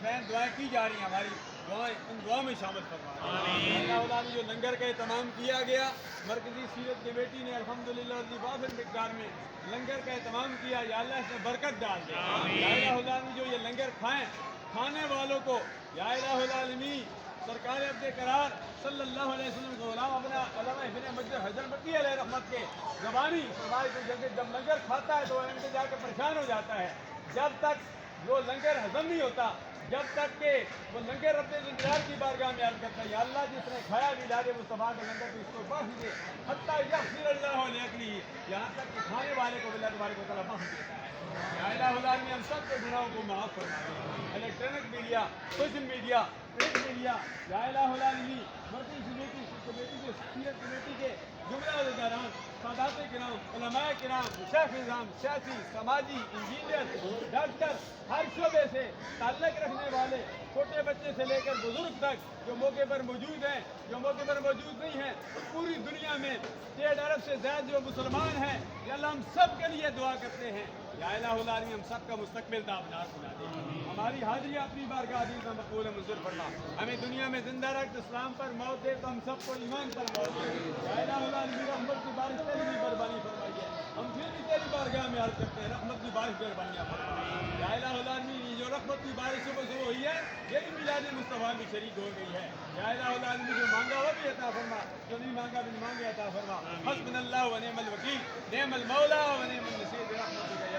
والدین دعائیں کی جا رہی ہیں، ہماری دعائیں ان دعاؤں میں شامل فرما اللہ نے جو لنگر کا اہتمام کیا گیا، مرکزی سیرت کمیٹی نے الحمدللہ وافر مقدار میں لنگر کا اہتمام کیا، یا اللہ اس میں برکت ڈال دے۔ یا الہ العالمین جو یہ لنگر کھائیں، کھانے والوں کو یا الہ العالمین سرکار عبد قرار صلی اللہ علیہ وسلم کو غلام اپنا علامہ ابن مسجد حضرت مکی علیہ رحمت کے زبانی فرمائے کہ جب لنگر کھاتا ہے تو وہ ان جا کے پریشان ہو جاتا ہے، جب تک وہ لنگر ہضم نہیں ہوتا، جب تک کہ وہ لنگر رب الجلال کی بارگاہ میں عرض کرتا ہے یا اللہ جس نے کھایا میلاد مصطفیٰ کا لنگر تو اس کو بخش دے، حتیٰ یغفر اللہ علیہ، یہاں تک کہ کھانے والے کو اللہ تبارک و تعالیٰ بخش دیتا ہے۔ یا الہ العالمین ہم سب کے گناہوں کو معاف فرمائے۔ Electronic media, social media, print media, یا الہ العالمین مرکزی کمیٹی کے سیرت کمیٹی کے جملہ عہدیداران، سادات کرام، علماء کرام، شیخ نظام، سیاسی، سماجی، انجینئر، ڈاکٹر، ہر شعبے سے تعلق رکھنے والے چھوٹے بچے سے لے کر بزرگ تک جو موقع پر موجود ہیں، جو موقع پر موجود نہیں ہیں، پوری دنیا میں 1.5 ارب سے زیادہ جو مسلمان ہیں، یا اللہ ہم سب کے لیے دعا کرتے ہیں یا الہ العالمین ہم سب کا مستقبل دابناک بنا دے، ہماری حاضری اپنی بارگاہ عزیز میں مقبول منظور فرما، ہمیں دنیا میں زندہ رکھ، اسلام پر موت دے تو ہم سب کو ایمان پر موت دے۔ یا الہ العالمین رحمت کی بارش تیری بھی مہربانی فرمائی ہے، ہم پھر بھی تیری بارگاہ میں عرض کرتے ہیں رحمت کی بارش مہربانیاں فرما۔ یا الہ العالمین یہ جو رحمت کی بارش صبح صبح ہوئی ہے یہ بھی میلاد مصطفیٰ میں شریک ہو گئی ہے۔ یا الہ العالمین جو مانگا وہ بھی عطا فرما، جو نہیں مانگا بھی نہیں مانگے عطا فرما۔ حسبنا اللہ و نعم الوکیل، نعم المولا و نعم النصیر برحمتک